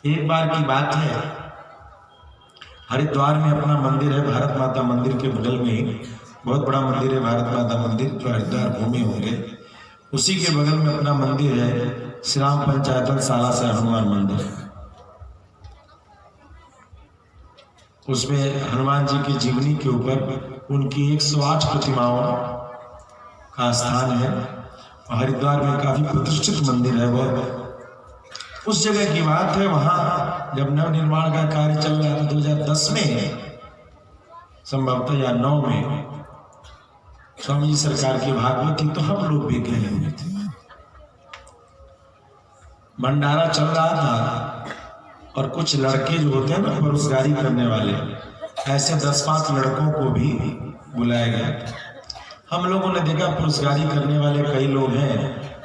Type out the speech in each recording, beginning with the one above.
एक बार की बात है, हरिद्वार में अपना मंदिर है, भारत माता मंदिर के बगल में ही बहुत बड़ा मंदिर है भारत माता मंदिर, जो हरिद्वार घूमे होंगे। उसी के बगल में अपना मंदिर है श्री राम पंचायतन साला से हनुमान मंदिर। उसमें हनुमान जी की जीवनी के ऊपर उनकी 108 प्रतिमाओं का स्थान है। हरिद्वार में काफी प्रतिष्ठित मंदिर है वो। उस जगह की बात है, वहां जब नव निर्माण का कार्य चल रहा था 2010 में संभवतः या 9 में स्वामी जी सरकार की भागवत थी, तो हम लोग भी गए हुए थे। भंडारा चल रहा था और कुछ लड़के जो होते हैं ना बेरोजगारी करने वाले, ऐसे 10-5 लड़कों को भी बुलाया गया था। हम लोगों ने देखा बेरोजगारी करने वाले कई लोग हैं,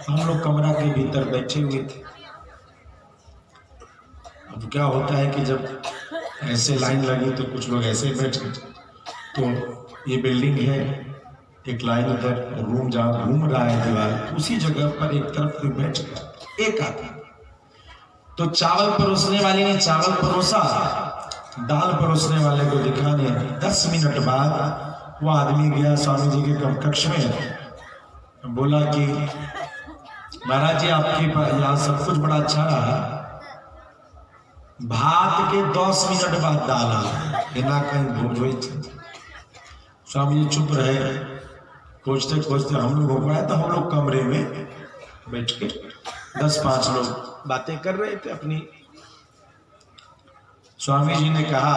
हम लोग कमरा के भीतर बैठे हुए थे। अब क्या होता है कि जब ऐसे लाइन लगी तो कुछ लोग ऐसे बैठे, तो ये बिल्डिंग है, एक लाइन उधर, रूम जहाँ घूम रहा है दीवार, उसी जगह पर एक तरफ कोई बैठ गया, एक आदमी। तो चावल परोसने वाले ने चावल परोसा, दाल परोसने वाले को दिखाने 10 मिनट बाद वो आदमी गया स्वामी जी के कक्ष में, बोला कि महाराज जी आपके यहाँ सब कुछ बड़ा अच्छा रहा, भात के 10 मिनट बाद दाल आ, बिना कहीं भूज हुई थी। स्वामी जी चुप रहे, खोजते खोजते हम लोग हो पाया, तो हम लोग कमरे में बैठ के 10-5 लोग बातें कर रहे थे अपनी। स्वामी जी ने कहा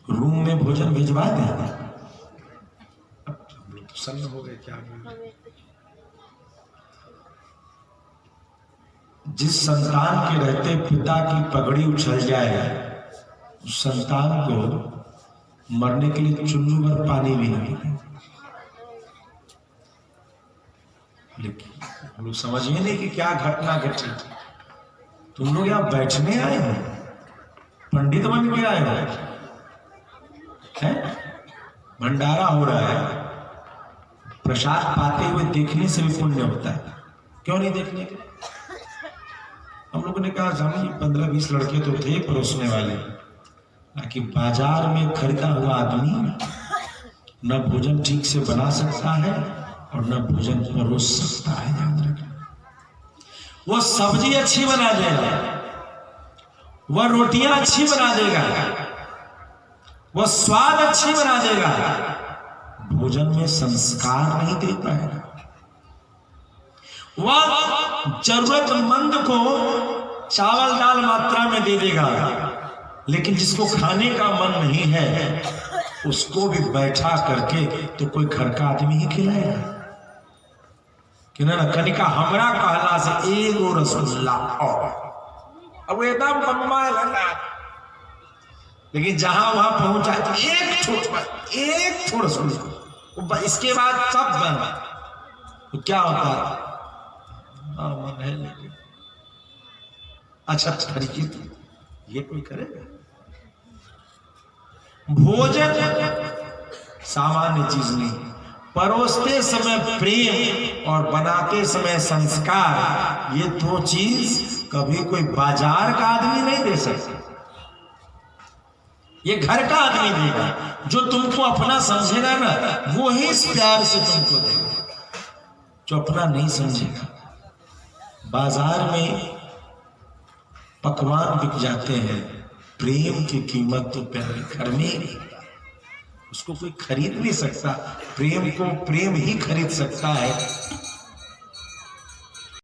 रूम में भोजन भिजवा दें। अब हम लोग सन्न हो गए, क्या बोले। जिस संतान के रहते पिता की पगड़ी उछल जाए, उस संतान को मरने के लिए चुल्लू भर पानी भी नहीं मिले। लेकिन हम लोग समझिए नहीं कि क्या घटना घटी। तुम लोग यहाँ बैठने आए हो, पंडित बन के आए हो, भंडारा हो रहा है, प्रसाद पाते हुए देखने से भी पुण्य होता है, क्यों नहीं देखने के। हम लोगों ने कहा स्वामी जी 15-20 लड़के तो थे परोसने वाले, ताकि बाजार में खरीदा हुआ आदमी न भोजन ठीक से बना सकता है और न भोजन परोस सकता है। याद रखना, वो सब्जी अच्छी बना देगा, वह रोटियां अच्छी बना देगा, वह स्वाद अच्छी बना देगा, भोजन में संस्कार नहीं दे पाएगा। वह जरूरतमंद को चावल दाल मात्रा में दे देगा, लेकिन जिसको खाने का मन नहीं है उसको भी बैठा करके तो कोई घर का आदमी ही खिलाएगा कि ना। कनिका हमरा कहला से एगो रसगुल्ला और अब एकदम बनवाए लगा, लेकिन जहां वहां पहुंचा एक थोड़ा रसगुल्ला, इसके बाद सब बन, तो क्या होता है, हाँ मन है लेकिन अच्छा तरीके ये कोई करेगा। भोजन सामान्य चीज नहीं, परोसते समय प्रेम और बनाते समय संस्कार, ये 2 चीज कभी कोई बाजार का आदमी नहीं दे सकता, ये घर का आदमी देगा। जो तुमको अपना समझेगा ना, वो ही इस प्यार से तुमको देगा। जो अपना नहीं समझेगा, बाजार में पकवान बिक जाते हैं, प्रेम की कीमत तो प्यारे घर में ही, उसको कोई खरीद नहीं सकता। प्रेम को प्रेम ही खरीद सकता है,